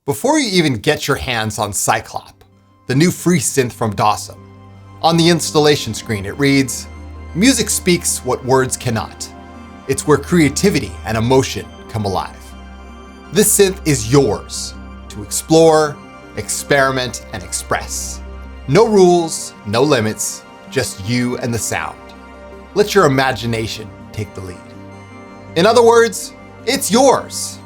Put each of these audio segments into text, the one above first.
Before you even get your hands on ZYKLØP, the new free synth from Dawesome, on the installation screen it reads, "Music speaks what words cannot. It's where creativity and emotion come alive." This synth is yours to explore, experiment, and express. No rules, no limits, just you and the sound. Let your imagination take the lead. In other words, it's yours.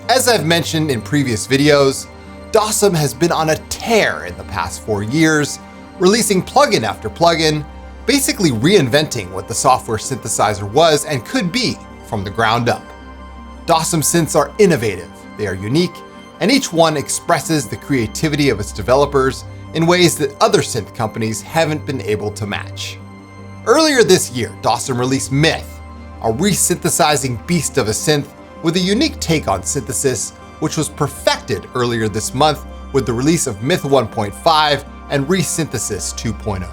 As I've mentioned in previous videos, Dawesome has been on a tear in the past 4 years, releasing plugin after plugin, basically reinventing what the software synthesizer was and could be from the ground up. Dawesome synths are innovative, they are unique, and each one expresses the creativity of its developers in ways that other synth companies haven't been able to match. Earlier this year, Dawesome released Myth, a re-synthesizing beast of a synth with a unique take on synthesis, which was perfected earlier this month with the release of Myth 1.5 and Resynthesis 2.0.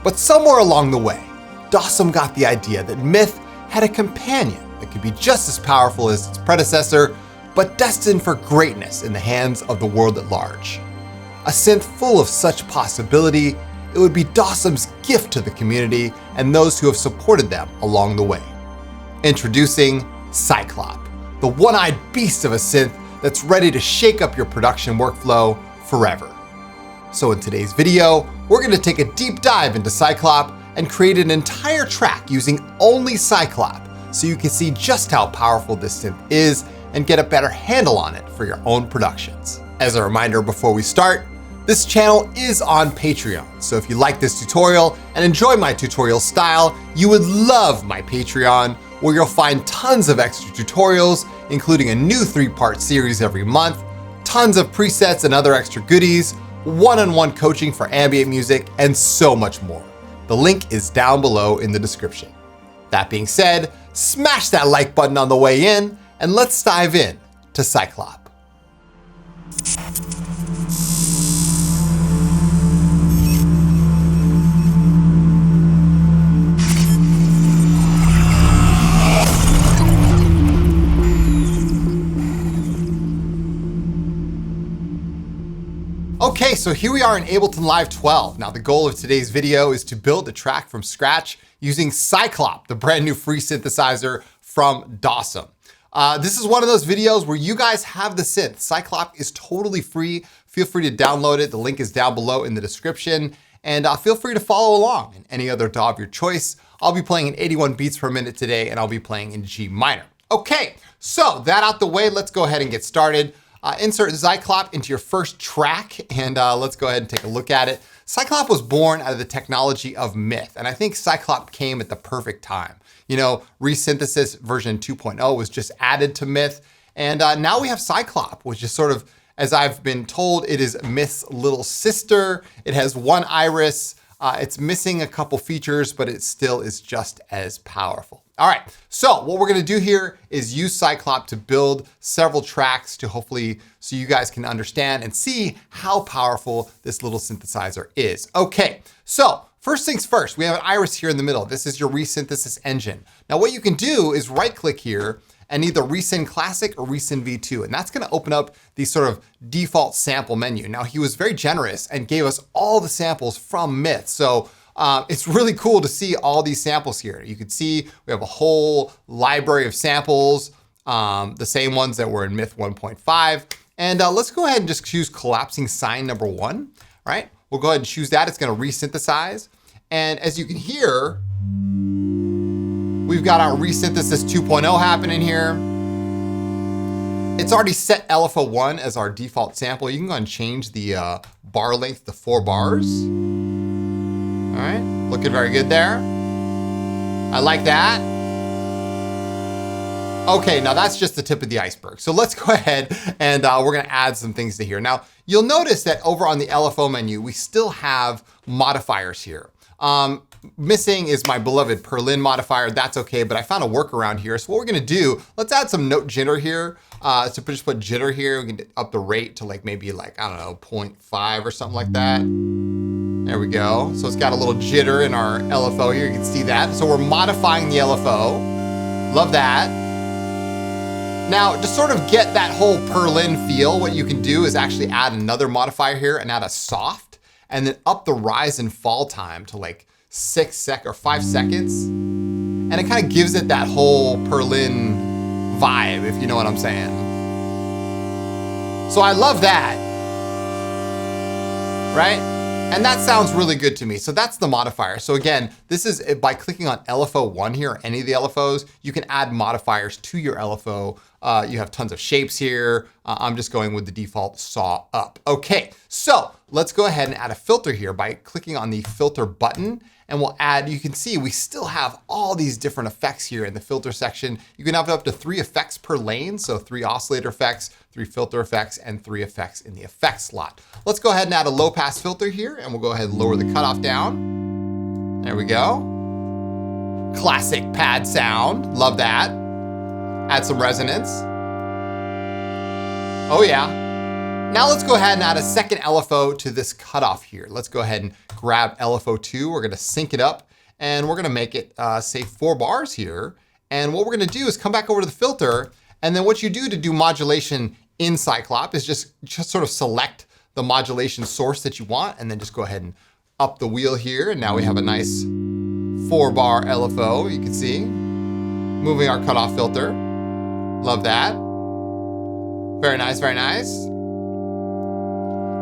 But somewhere along the way, Dawesome got the idea that Myth had a companion that could be just as powerful as its predecessor, but destined for greatness in the hands of the world at large. A synth full of such possibility, it would be Dawsome's gift to the community and those who have supported them along the way. Introducing ZYKLØP, the one-eyed beast of a synth that's ready to shake up your production workflow forever. So in today's video, we're going to take a deep dive into ZYKLØP and create an entire track using only ZYKLØP so you can see just how powerful this synth is and get a better handle on it for your own productions. As a reminder before we start, this channel is on Patreon, so if you like this tutorial and enjoy my tutorial style, you would love my Patreon, where you'll find tons of extra tutorials, including a new 3-part series every month, tons of presets and other extra goodies, one-on-one coaching for ambient music, and so much more. The link is down below in the description. That being said, smash that like button on the way in, and let's dive in to ZYKLØP. Okay, so here we are in Ableton Live 12. Now the goal of today's video is to build a track from scratch using ZYKLØP, the brand new free synthesizer from Dawesome. This is one of those videos where you guys have the synth. ZYKLØP is totally free. Feel free to download it. The link is down below in the description. And feel free to follow along in any other DAW of your choice. I'll be playing in 81 beats per minute today, and I'll be playing in G minor. Okay, so that out the way, let's go ahead and get started. Insert ZYKLØP into your first track, and let's go ahead and take a look at it. ZYKLØP was born out of the technology of Myth, and I think ZYKLØP came at the perfect time. You know, Resynthesis version 2.0 was just added to Myth, and now we have ZYKLØP, which is sort of, as I've been told, it is Myth's little sister. It has one iris. It's missing a couple features, but it still is just as powerful. All right, so what we're gonna do here is use ZYKLØP to build several tracks to hopefully, so you guys can understand and see how powerful this little synthesizer is. Okay, so first things first, we have an iris here in the middle. This is your resynthesis engine. Now what you can do is right click here and either resyn classic or resyn v2, and that's gonna open up the sort of default sample menu. Now he was very generous and gave us all the samples from Myth. So it's really cool to see all these samples here. You can see we have a whole library of samples, the same ones that were in Myth 1.5. And let's go ahead and just choose collapsing sine number 1, right? We'll go ahead and choose that. It's gonna resynthesize. And as you can hear, we've got our Resynthesis 2.0 happening here. It's already set LFO 1 as our default sample. You can go and change the bar length to 4 bars. All right, looking very good there. I like that. Okay, now that's just the tip of the iceberg. So let's go ahead and we're gonna add some things to here. Now, you'll notice that over on the LFO menu, we still have modifiers here. Missing is my beloved Perlin modifier. That's okay, but I found a workaround here. So what we're gonna do, let's add some note jitter here. So just put jitter here. We can up the rate to like maybe like, I don't know, 0.5 or something like that. There we go. So it's got a little jitter in our LFO here. You can see that. So we're modifying the LFO. Love that. Now, to sort of get that whole Perlin feel, what you can do is actually add another modifier here and add a soft, and then up the rise and fall time to like 5 seconds. And it kind of gives it that whole Perlin vibe, if you know what I'm saying. So I love that, right? And that sounds really good to me. So that's the modifier. So again, this is by clicking on LFO1 here, or any of the LFOs, you can add modifiers to your LFO. You have tons of shapes here. I'm just going with the default saw up. Okay, so let's go ahead and add a filter here by clicking on the filter button. And we'll add, you can see we still have all these different effects here in the filter section. You can have up to 3 effects per lane. So 3 oscillator effects, 3 filter effects, and 3 effects in the effects slot. Let's go ahead and add a low pass filter here, and we'll go ahead and lower the cutoff down. There we go. Classic pad sound, love that. Add some resonance. Oh yeah. Now let's go ahead and add a second LFO to this cutoff here. Let's go ahead and grab LFO2. We're gonna sync it up and we're gonna make it say 4 bars here. And what we're gonna do is come back over to the filter, and then what you do to do modulation in ZYKLØP is just sort of select the modulation source that you want, and then just go ahead and up the wheel here. And now we have a nice 4-bar LFO, you can see. Moving our cutoff filter. Love that. Very nice, very nice.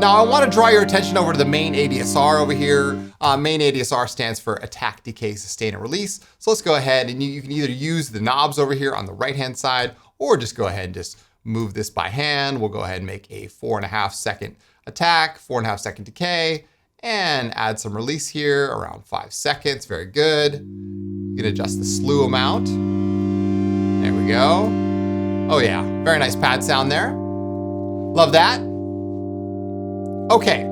Now I want to draw your attention over to the main ADSR over here. Main ADSR stands for attack, decay, sustain, and release. So let's go ahead and you can either use the knobs over here on the right-hand side, or just go ahead and just move this by hand. We'll go ahead and make a 4.5 second attack, 4.5 second decay, and add some release here around 5 seconds. Very good. You can adjust the slew amount. There we go. Oh yeah, very nice pad sound there. Love that. Okay,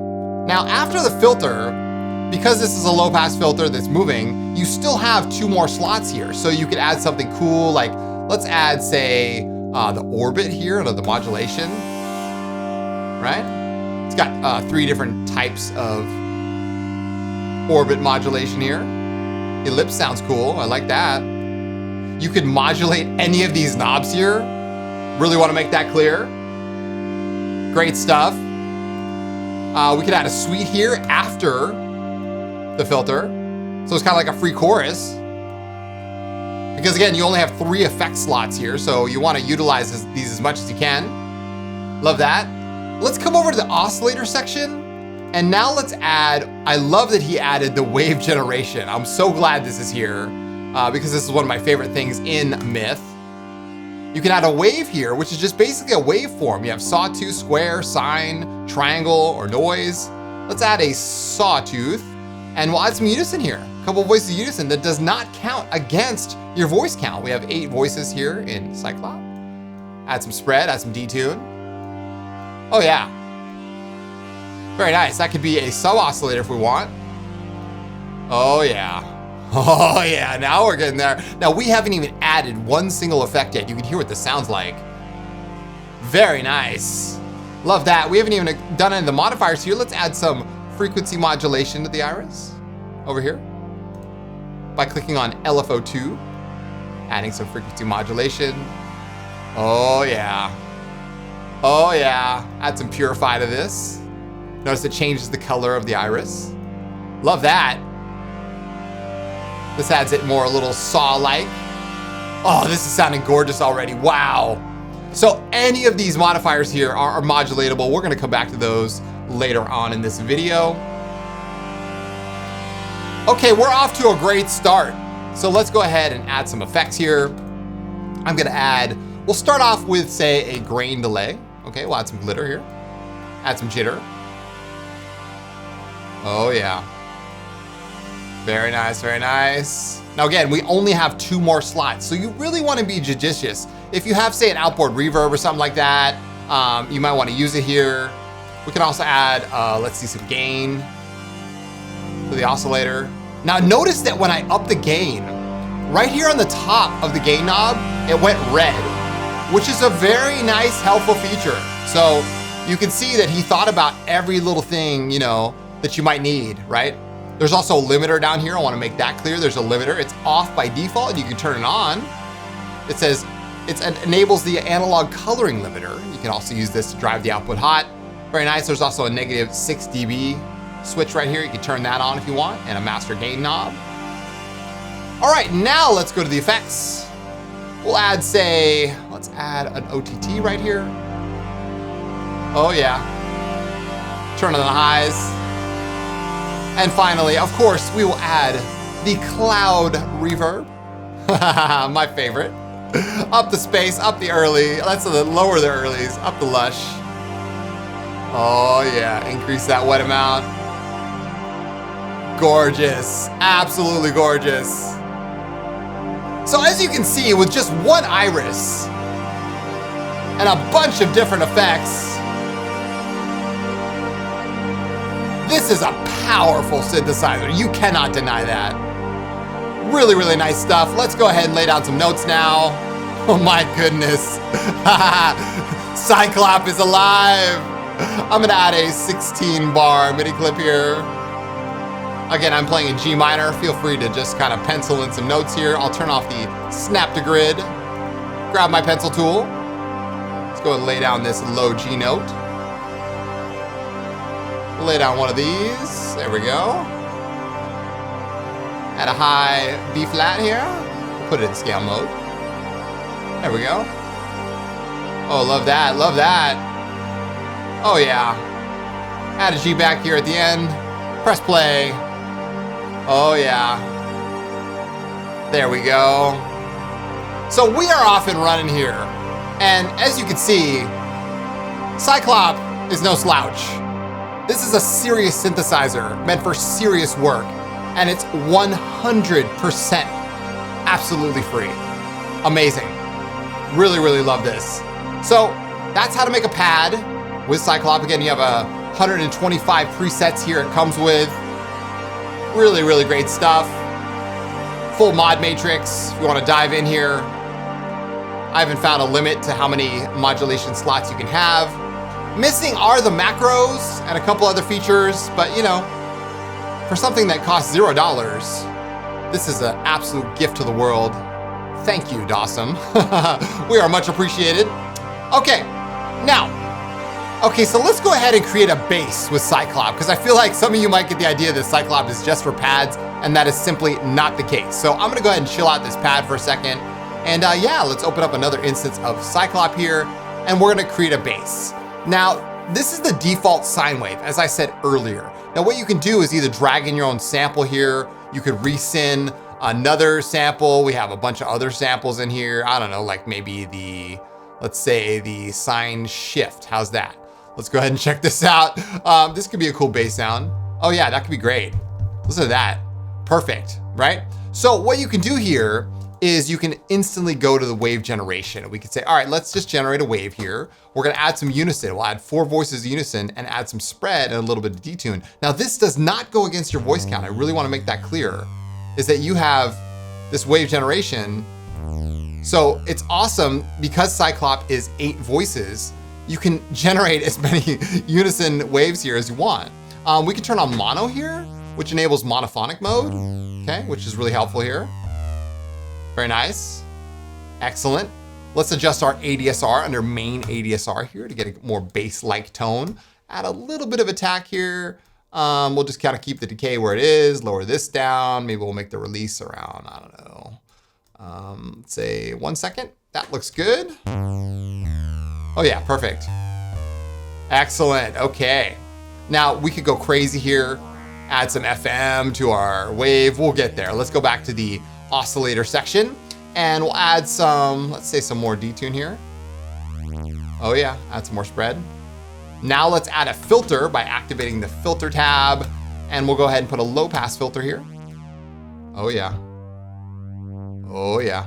now after the filter, because this is a low pass filter that's moving, you still have 2 more slots here. So you could add something cool, like let's add, say, the orbit here under the modulation, right? It's got 3 different types of orbit modulation here. Ellipse sounds cool, I like that. You could modulate any of these knobs here. Really want to make that clear. Great stuff. We could add a suite here after the filter. So it's kind of like a free chorus. Because again, you only have 3 effect slots here, so you want to utilize these as much as you can. Love that. Let's come over to the oscillator section. And now let's add, I love that he added the wave generation. I'm so glad this is here because this is one of my favorite things in Myth. You can add a wave here, which is just basically a waveform. You have sawtooth, square, sine, triangle, or noise. Let's add a sawtooth, and we'll add some unison here. A couple of voices of unison that does not count against your voice count. We have 8 voices here in ZYKLØP. Add some spread, add some detune. Oh yeah. Very nice. That could be a sub-oscillator if we want. Oh yeah. Oh yeah, now we're getting there. Now we haven't even added 1 single effect yet. You can hear what this sounds like. Very nice. Love that. We haven't even done any of the modifiers here. Let's add some frequency modulation to the iris over here by clicking on LFO2, adding some frequency modulation. Oh yeah. Oh yeah. Add some purify to this. Notice it changes the color of the iris. Love that. This adds it more a little saw-like. Oh, this is sounding gorgeous already. Wow. So any of these modifiers here are modulatable. We're gonna come back to those later on in this video. Okay, we're off to a great start. So let's go ahead and add some effects here. I'm gonna add, we'll start off with, say, a grain delay. Okay, we'll add some glitter here. Add some jitter. Oh yeah. Very nice, very nice. Now again, we only have 2 more slots, so you really want to be judicious. If you have, say, an outboard reverb or something like that, you might want to use it here. We can also add, let's see, some gain to the oscillator. Now notice that when I up the gain, right here on the top of the gain knob, it went red, which is a very nice, helpful feature. So you can see that he thought about every little thing, you know, that you might need, right? There's also a limiter down here. I want to make that clear. There's a limiter. It's off by default. You can turn it on. It says It enables the analog coloring limiter. You can also use this to drive the output hot. Very nice. There's also a negative 6 dB switch right here. You can turn that on if you want, and a master gain knob. All right, now let's go to the effects. We'll add, say, let's add an OTT right here. Oh yeah. Turn on the highs. And finally, of course, we will add the cloud reverb. My favorite. Up the space, up the early. Let's lower the earlies, up the lush. Oh yeah, increase that wet amount. Gorgeous, absolutely gorgeous. So as you can see, with just one iris and a bunch of different effects, this is a powerful synthesizer. You cannot deny that. Really, really nice stuff. Let's go ahead and lay down some notes now. Oh my goodness. ZYKLØP is alive. I'm gonna add a 16 bar MIDI clip here. Again, I'm playing in G minor. Feel free to just kind of pencil in some notes here. I'll turn off the snap to grid. Grab my pencil tool. Let's go and lay down this low G note. We'll lay down one of these. There we go. Add a high B flat here. Put it in scale mode. There we go. Oh, love that, love that. Oh yeah. Add a G back here at the end. Press play. Oh yeah. There we go. So we are off and running here. And as you can see, ZYKLØP is no slouch. This is a serious synthesizer meant for serious work. And it's 100% absolutely free. Amazing. Really, really love this. So that's how to make a pad with ZYKLØP. Again, you have 125 presets here it comes with. Really, really great stuff. Full mod matrix if you want to dive in here. I haven't found a limit to how many modulation slots you can have. Missing are the macros and a couple other features, but you know, for something that costs $0, this is an absolute gift to the world. Thank you, Dawesome. We are much appreciated. Okay, now, so let's go ahead and create a bass with ZYKLØP, because I feel like some of you might get the idea that ZYKLØP is just for pads, and that is simply not the case. So I'm gonna go ahead and chill out this pad for a second, and yeah, let's open up another instance of ZYKLØP here, and we're gonna create a bass. Now, this is the default sine wave, as I said earlier. Now what you can do is either drag in your own sample here, you could resyn another sample. We have a bunch of other samples in here. I don't know, like maybe the, let's say the sine shift. How's that? Let's go ahead and check this out. This could be a cool bass sound. Oh yeah, that could be great. Listen to that. Perfect, right? So what you can do here is you can instantly go to the wave generation. We could say, all right, let's just generate a wave here. We're gonna add some unison. We'll add 4 voices unison and add some spread and a little bit of detune. Now this does not go against your voice count. I really wanna make that clear, is that you have this wave generation. So it's awesome because ZYKLØP is 8 voices, you can generate as many unison waves here as you want. We can turn on mono here, which enables monophonic mode, okay, which is really helpful here. Very nice, excellent. Let's adjust our ADSR under main ADSR here to get a more bass-like tone. Add a little bit of attack here. We'll just kind of keep the decay where it is, lower this down. Maybe we'll make the release around, I don't know. Let's say 1 second. That looks good. Oh yeah, perfect. Excellent, okay. Now we could go crazy here, add some FM to our wave. We'll get there. Let's go back to the oscillator section and we'll add some, let's say some more detune here. Oh yeah, add some more spread. Now let's add a filter by activating the filter tab, and we'll go ahead and put a low pass filter here. Oh yeah. Oh yeah.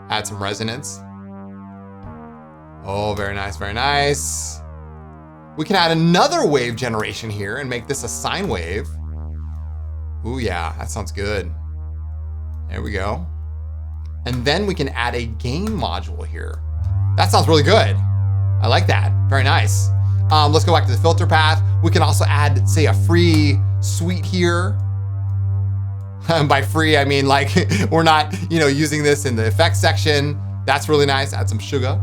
Add some resonance. Oh, very nice, very nice. We can add another wave generation here and make this a sine wave. Ooh yeah, that sounds good. There we go. And then we can add a gain module here. That sounds really good. I like that, very nice. Let's go back to the filter path. We can also add, say, a free suite here. By free, I mean like we're not, using this in the effects section. That's really nice. Add some sugar.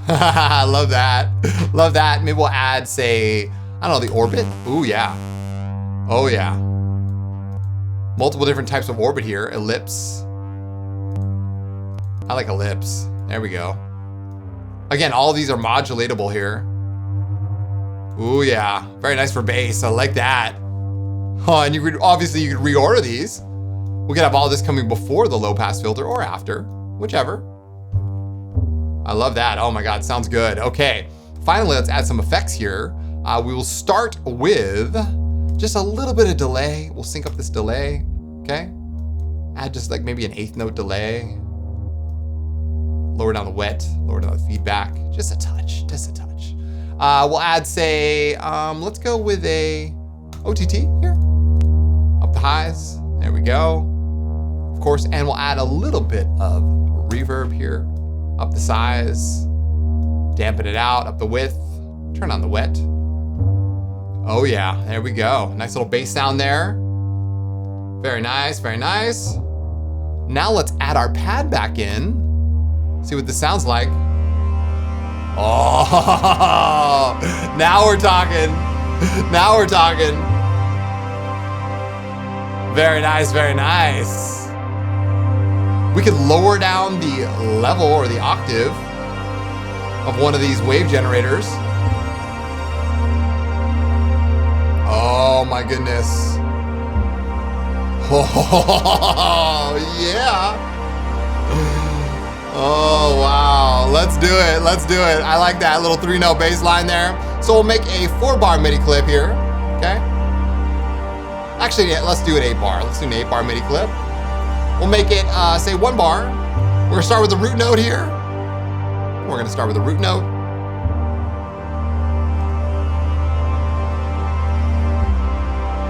I love that. Love that. Maybe we'll add, say, I don't know, the orbit. Ooh, yeah. Oh, yeah. Multiple different types of orbit here. Ellipse. I like ellipse. There we go. Again, all of these are modulatable here. Ooh, yeah. Very nice for bass. I like that. Oh, and you could obviously you could reorder these. We could have all this coming before the low pass filter or after, whichever. I love that. Oh my God, sounds good. Okay, finally, let's add some effects here. We will start with just a little bit of delay. We'll sync up this delay, okay? Add just like maybe an 1/8 note delay. Lower down the wet, lower down the feedback. Just a touch, just a touch. We'll add, say, let's go with a OTT here. Up the highs, there we go. Of course, and we'll add a little bit of reverb here. Up the size, dampen it out, up the width, turn on the wet. Oh yeah, there we go. Nice little bass sound there. Very nice, very nice. Now let's add our pad back in. See what this sounds like. Oh, now we're talking. Now we're talking. Very nice, very nice. We could lower down the level or the octave of one of these wave generators. Oh my goodness. Oh, yeah. Oh, wow. Let's do it. Let's do it. I like that little 3-note bass line there. So we'll make a 4-bar MIDI clip here. Okay. Actually, yeah, let's do an 8-bar. Let's do an 8-bar MIDI clip. We'll make it, say, 1 bar. We're going to start with the root note here. We're going to start with the root note.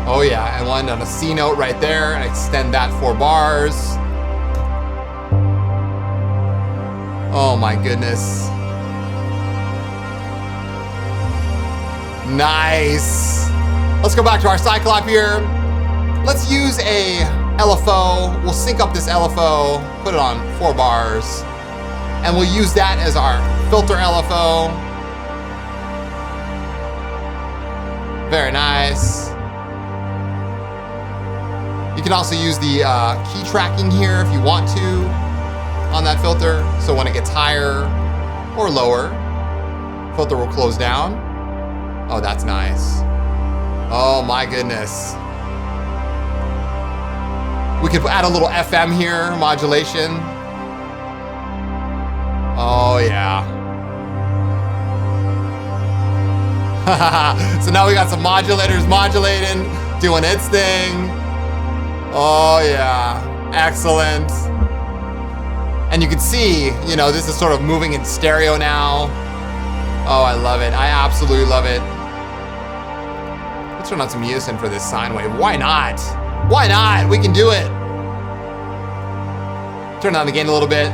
Oh, yeah. And one on a C note right there. And extend that 4 bars. Oh, my goodness. Nice. Let's go back to our ZYKLØP here. Let's use a LFO. We'll sync up this LFO, put it on 4 bars, and we'll use that as our filter LFO. Very nice. You can also use the key tracking here if you want to on that filter. So when it gets higher or lower, filter will close down. Oh, that's nice. Oh my goodness. We could add a little FM here, modulation. Oh yeah. So now we got some modulators modulating, doing its thing. Oh yeah, excellent. And you can see, you know, this is sort of moving in stereo now. Oh, I love it. I absolutely love it. Let's turn on some unison for this sine wave. Why not? Why not? We can do it. Turn down the gain a little bit.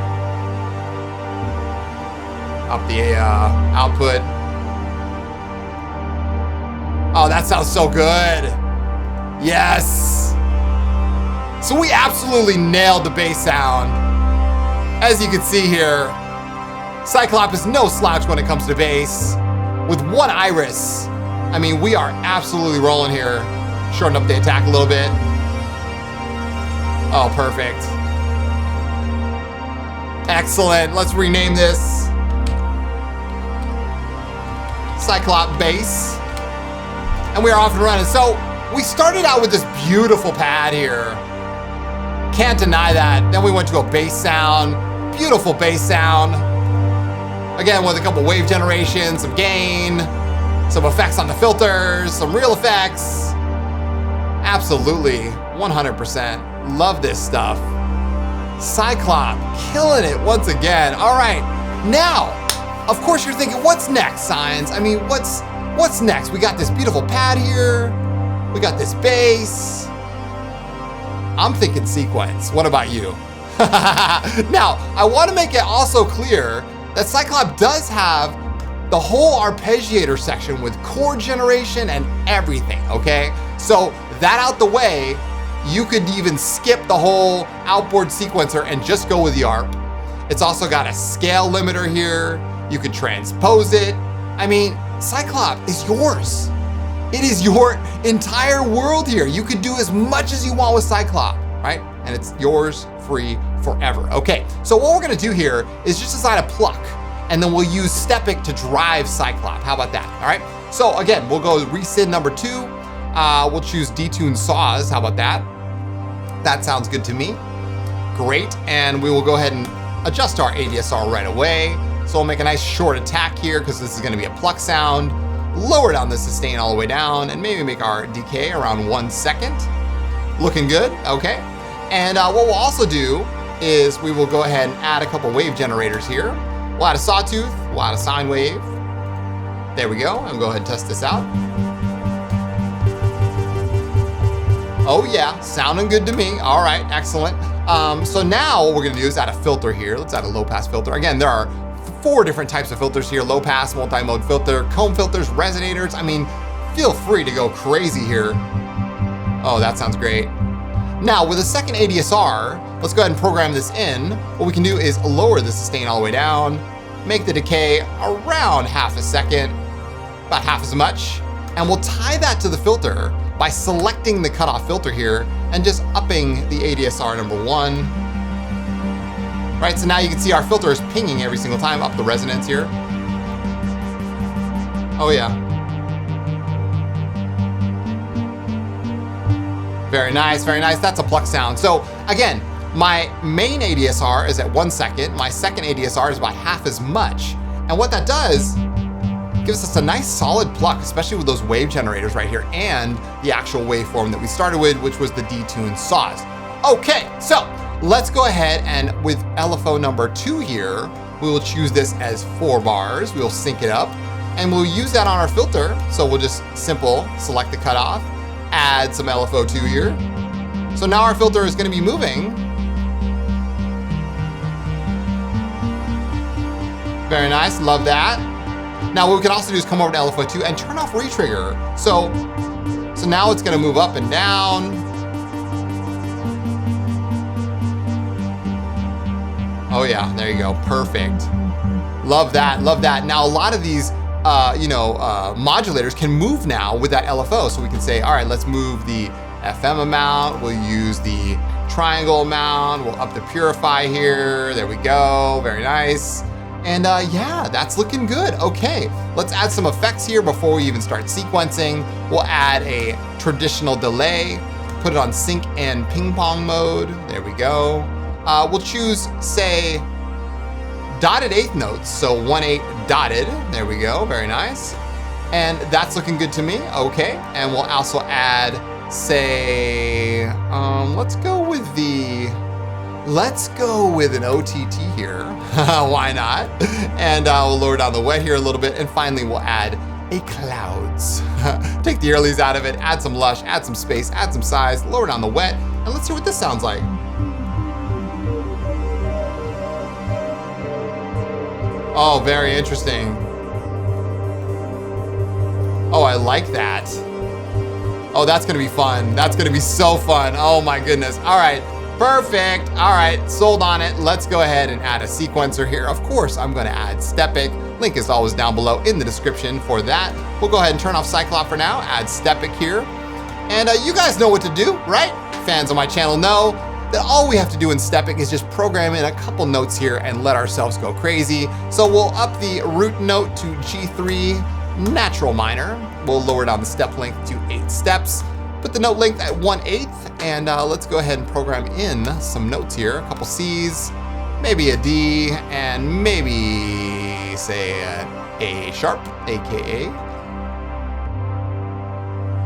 Up the output. Oh, that sounds so good. Yes. So we absolutely nailed the bass sound. As you can see here, ZYKLØP is no slouch when it comes to bass. With one iris, I mean, we are absolutely rolling here. Shorten up the attack a little bit. Oh, perfect. Excellent. Let's rename this ZYKLØP Bass. And we are off and running. So we started out with this beautiful pad here. Can't deny that. Then we went to a bass sound. Beautiful bass sound. Again, with a couple wave generations, some gain, some effects on the filters, some real effects. Absolutely, 100%. Love this stuff. ZYKLØP, killing it once again. All right, now, of course you're thinking, what's next, Signs? I mean, what's next? We got this beautiful pad here. We got this bass. I'm thinking sequence. What about you? Now, I want to make it also clear that ZYKLØP does have the whole arpeggiator section with chord generation and everything, okay? So that out the way, you could even skip the whole outboard sequencer and just go with the ARP. It's also got a scale limiter here. You could transpose it. I mean, ZYKLØP is yours. It is your entire world here. You could do as much as you want with ZYKLØP, right? And it's yours free forever. Okay, so what we're gonna do here is just assign a Pluck, and then we'll use Stepic to drive ZYKLØP. How about that, all right? So again, we'll go resyn number 2. We'll choose detune saws, how about that? That sounds good to me. Great, and we will go ahead and adjust our ADSR right away. So we'll make a nice short attack here because this is gonna be a Pluck sound. Lower down the sustain all the way down and maybe make our decay around 1 second. Looking good, okay. And what we'll also do is we will go ahead and add a couple wave generators here. We'll add a sawtooth, we'll add a sine wave. There we go, and go ahead and test this out. Oh yeah, sounding good to me. All right, excellent. So now what we're gonna do is add a filter here. Let's add a low pass filter. Again, there are 4 different types of filters here: low pass, multi-mode filter, comb filters, resonators. I mean, feel free to go crazy here. Oh, that sounds great. Now with a second ADSR, let's go ahead and program this in. What we can do is lower the sustain all the way down, make the decay around half a second, about half as much, and we'll tie that to the filter by selecting the cutoff filter here and just upping the ADSR number 1. Right, so now you can see our filter is pinging every single time up the resonance here. Oh yeah. Very nice, very nice. That's a Pluck sound. So again, my main ADSR is at 1 second. My second ADSR is about half as much. And what that does, gives us a nice solid Pluck, especially with those wave generators right here and the actual waveform that we started with, which was the detune saws. Okay, so let's go ahead and with LFO number 2 here, we will choose this as 4 bars. We'll sync it up and we'll use that on our filter. So we'll just select the cutoff, add some LFO 2 here. So now our filter is gonna be moving. Very nice, love that. Now what we can also do is come over to LFO 2 and turn off retrigger. So now it's gonna move up and down. Oh yeah, there you go, perfect. Love that, love that. Now a lot of these modulators can move now with that LFO. So we can say, all right, let's move the FM amount. We'll use the triangle amount. We'll up the purify here. There we go, very nice. And yeah, that's looking good. Okay, let's add some effects here before we even start sequencing. We'll add a traditional delay, put it on sync and ping pong mode. There we go. We'll choose, say, dotted 8th notes, so 1/8 dotted. There we go, very nice. And that's looking good to me, okay. And we'll also add, say, let's go with an OTT here. Why not? And we'll lower down the wet here a little bit. And finally, we'll add a clouds. Take the earlies out of it, add some lush, add some space, add some size, lower down the wet, and let's see what this sounds like. Oh, very interesting. Oh, I like that. Oh, that's gonna be fun. That's gonna be so fun. Oh my goodness. All right, perfect. All right, sold on it. Let's go ahead and add a sequencer here. Of course, I'm gonna add Stepic. Link is always down below in the description for that. We'll go ahead and turn off ZYKLØP for now, add Stepic here. And you guys know what to do, right? Fans of my channel know that all we have to do in Stepic is just program in a couple notes here and let ourselves go crazy. So we'll up the root note to G3 natural minor. We'll lower down the step length to 8 steps. Put the note length at 1/8, and let's go ahead and program in some notes here. A couple C's, maybe a D, and maybe say an A sharp, AKA.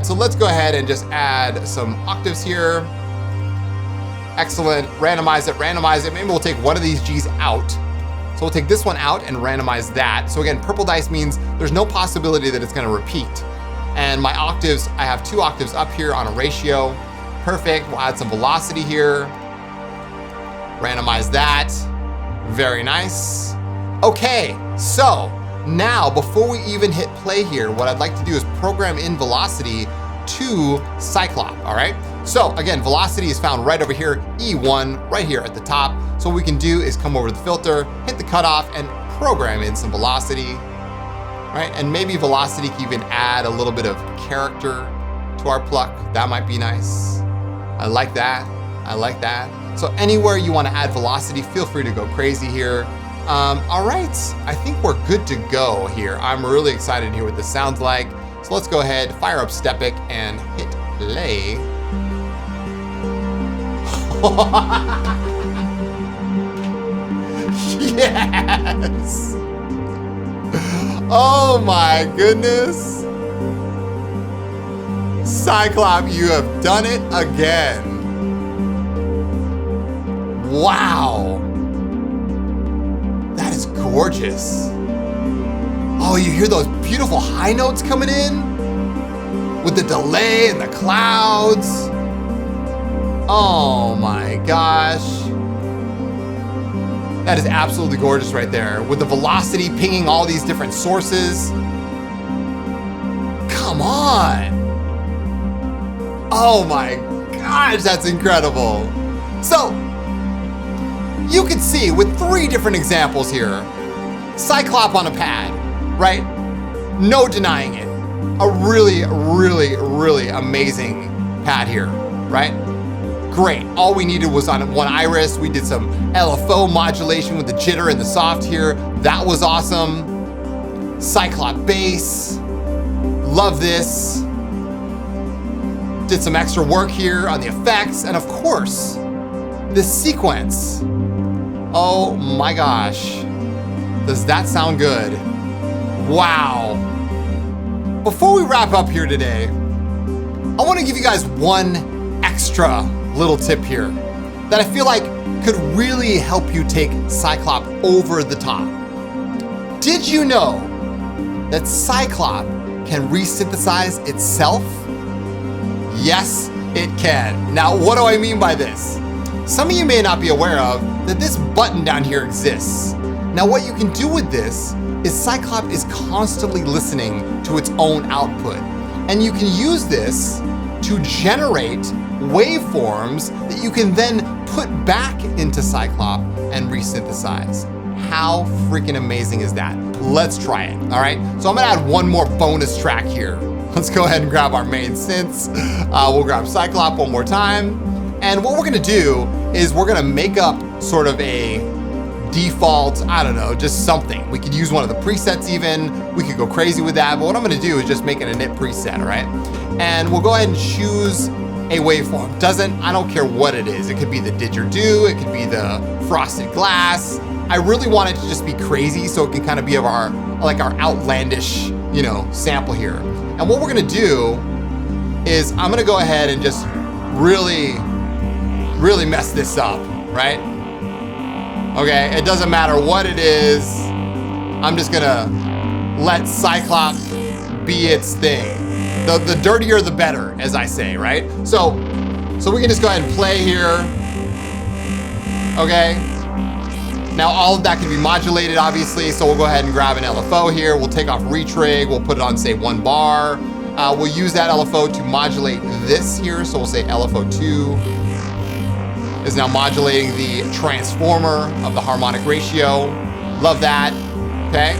So let's go ahead and just add some octaves here. Excellent, randomize it. Maybe we'll take one of these G's out. So we'll take this one out and randomize that. So again, purple dice means there's no possibility that it's gonna repeat. And my octaves, I have 2 octaves up here on a ratio. Perfect, we'll add some velocity here. Randomize that, very nice. Okay, so now before we even hit play here, what I'd like to do is program in velocity to ZYKLØP, all right? So again, velocity is found right over here, E1, right here at the top. So what we can do is come over to the filter, hit the cutoff, and program in some velocity, right? And maybe velocity can even add a little bit of character to our pluck. That might be nice. I like that. I like that. So anywhere you want to add velocity, feel free to go crazy here. All right, I think we're good to go here. I'm really excited to hear what this sounds like. So let's go ahead, fire up Stepic and hit play. Yes! Oh my goodness! ZYKLØP, you have done it again. Wow! That is gorgeous. Oh, you hear those beautiful high notes coming in? With the delay and the clouds. Oh my gosh. That is absolutely gorgeous right there. With the velocity pinging all these different sources. Come on. Oh my gosh, that's incredible. So, you can see with 3 different examples here, ZYKLØP on a pad, right? No denying it. A really, really, really amazing pad here, right? Great. All we needed was on one iris. We did some LFO modulation with the jitter and the soft here. That was awesome. ZYKLØP bass. Love this. Did some extra work here on the effects. And of course, this sequence. Oh my gosh. Does that sound good? Wow. Before we wrap up here today, I want to give you guys one extra little tip here that I feel like could really help you take ZYKLØP over the top. Did you know that ZYKLØP can resynthesize itself? Yes, it can. Now, what do I mean by this? Some of you may not be aware of that this button down here exists. Now, what you can do with this is ZYKLØP is constantly listening to its own output, and you can use this to generate waveforms that you can then put back into ZYKLØP and resynthesize. How freaking amazing is that? Let's try it, all right? So I'm gonna add one more bonus track here. Let's go ahead and grab our main synths. We'll grab ZYKLØP one more time. And what we're gonna do is we're gonna make up sort of a default, I don't know, just something. We could use one of the presets even. We could go crazy with that, but what I'm gonna do is just make an init preset, all right? And we'll go ahead and choose a waveform. I don't care what it is. It could be the didgeridoo, it could be the frosted glass. I really want it to just be crazy so it can kind of be of our outlandish, you know, sample here. And what we're gonna do is I'm gonna go ahead and just really mess this up, right? Okay, it doesn't matter what it is. I'm just gonna let ZYKLØP be its thing. The dirtier the better, as I say, right? So we can just go ahead and play here. Okay. Now all of that can be modulated, obviously, so we'll go ahead and grab an LFO here. We'll take off retrig, we'll put it on, say, 1 bar. We'll use that LFO to modulate this here, so we'll say LFO 2 is now modulating the transformer of the harmonic ratio. Love that, okay?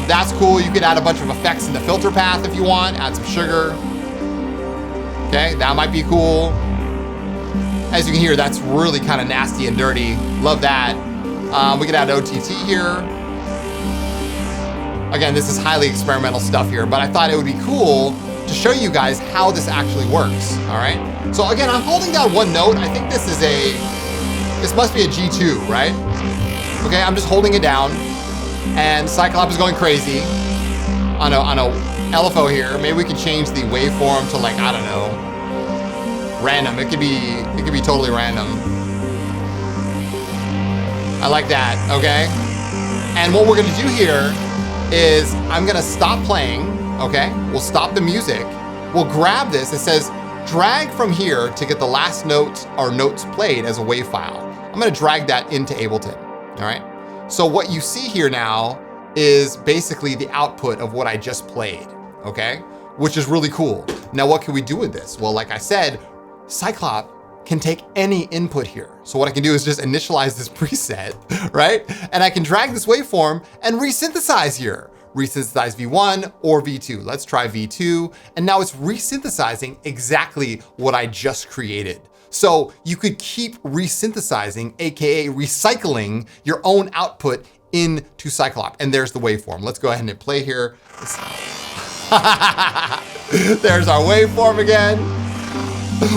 That's cool. You could add a bunch of effects in the filter path if you want, add some sugar. Okay, that might be cool. As you can hear, that's really kind of nasty and dirty. Love that. We could add OTT here. Again, this is highly experimental stuff here, but I thought it would be cool to show you guys how this actually works, all right? So again, I'm holding down one note. I think this must be a G2, right? Okay, I'm just holding it down, and ZYKLØP is going crazy on a LFO here. Maybe we can change the waveform to, like, I don't know, random. It could be totally random. I like that, okay? And what we're gonna do here is I'm gonna stop playing, okay? We'll stop the music. We'll grab this. It says drag from here to get the last note or notes played as a WAV file. I'm gonna drag that into Ableton, all right? So what you see here now is basically the output of what I just played, okay? Which is really cool. Now what can we do with this? Well, like I said, ZYKLØP can take any input here. So what I can do is just initialize this preset, right? And I can drag this waveform and resynthesize here. Resynthesize V1 or V2. Let's try V2. And now it's resynthesizing exactly what I just created. So you could keep resynthesizing, AKA recycling your own output into ZYKLØP. And there's the waveform. Let's go ahead and play here. There's our waveform again,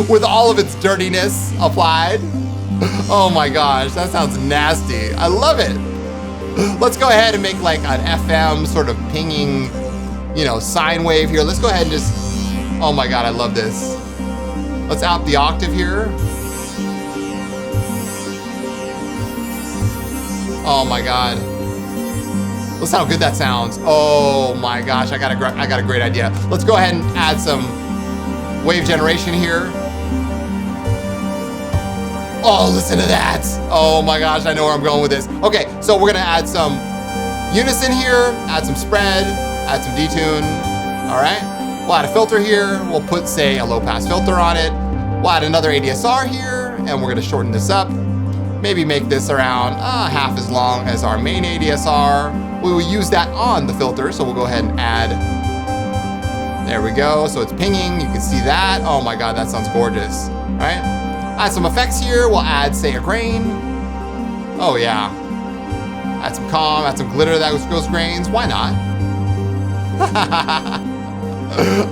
with all of its dirtiness applied. Oh my gosh, that sounds nasty. I love it. Let's go ahead and make like an FM sort of pinging, you know, sine wave here. Let's go ahead and just, oh my God, I love this. Let's out the octave here. Oh my God. Listen how good that sounds. Oh my gosh, I got a great idea. Let's go ahead and add some wave generation here. Oh, listen to that. Oh my gosh, I know where I'm going with this. Okay, so we're gonna add some unison here, add some spread, add some detune. All right, we'll add a filter here. We'll put, say, a low pass filter on it. We'll add another ADSR here, and we're gonna shorten this up. Maybe make this around half as long as our main ADSR. We will use that on the filter, so we'll go ahead and add. There we go, so it's pinging, you can see that. Oh my God, that sounds gorgeous, right? Add some effects here. We'll add, say, a grain. Oh yeah. Add some calm, add some glitter that goes grains. Why not?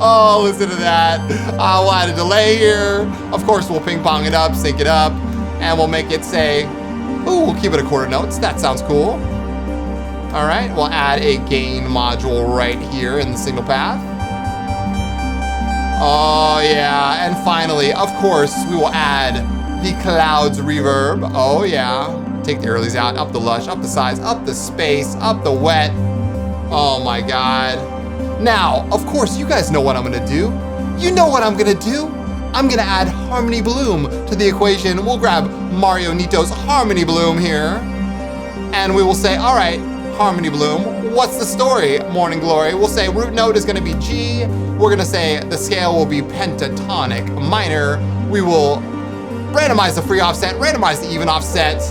Oh, listen to that. We'll add a delay here. Of course, we'll ping pong it up, sync it up, and we'll make it say, ooh, we'll keep it a quarter notes. That sounds cool. All right, we'll add a gain module right here in the signal path. Oh yeah, and finally, of course, we will add the clouds reverb. Oh yeah, take the earlies out, up the lush, up the size, up the space, up the wet. Oh my God. Now, of course, you guys know what I'm gonna do. You know what I'm gonna do. I'm gonna add harmony bloom to the equation. We'll grab Mario Nito's harmony bloom here, and we will say, all right, harmony bloom, what's the story, morning glory? We'll say root note is gonna be G. We're gonna say the scale will be pentatonic minor. We will randomize the free offset, randomize the even offset,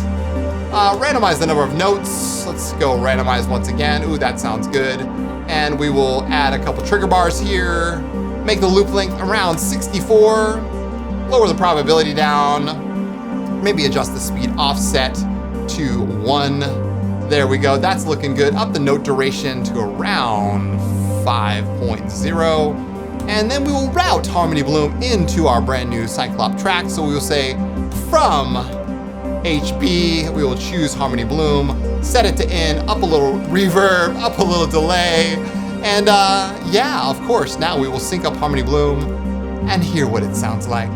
randomize the number of notes. Let's go randomize once again. Ooh, that sounds good. And we will add a couple trigger bars here, make the loop length around 64, lower the probability down, maybe adjust the speed offset to 1. There we go, that's looking good. Up the note duration to around 5.0. And then we will route harmony bloom into our brand new ZYKLØP track. So we will say from HB, we will choose harmony bloom, set it to in, up a little reverb, up a little delay. And yeah, of course, now we will sync up harmony bloom and hear what it sounds like.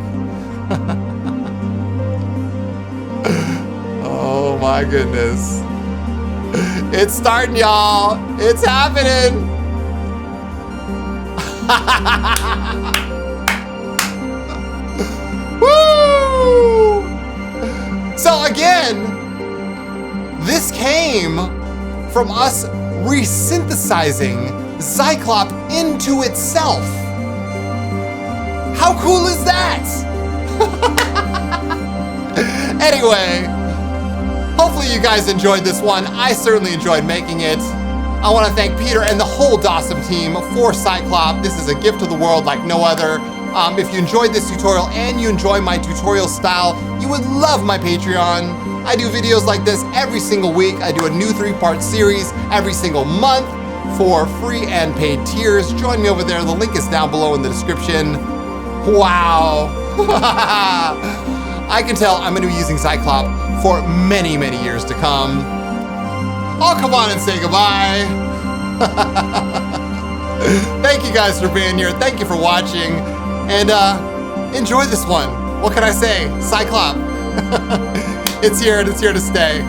Oh my goodness. It's starting, y'all. It's happening. Woo! So again, this came from us resynthesizing ZYKLØP into itself. How cool is that? Anyway, hopefully you guys enjoyed this one. I certainly enjoyed making it. I want to thank Peter and the whole Dawesome team for ZYKLØP. This is a gift to the world like no other. If you enjoyed this tutorial and you enjoy my tutorial style, you would love my Patreon. I do videos like this every single week. I do a new 3-part series every single month for free and paid tiers. Join me over there. The link is down below in the description. Wow. I can tell I'm going to be using ZYKLØP for many, many years to come. Oh, come on and say goodbye. Thank you guys for being here. Thank you for watching. And enjoy this one. What can I say? ZYKLØP. It's here and it's here to stay.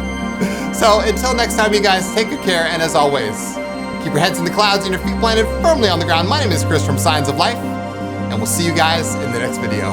So until next time, you guys, take good care. And as always, keep your heads in the clouds and your feet planted firmly on the ground. My name is Chris from Signs of Life. And we'll see you guys in the next video.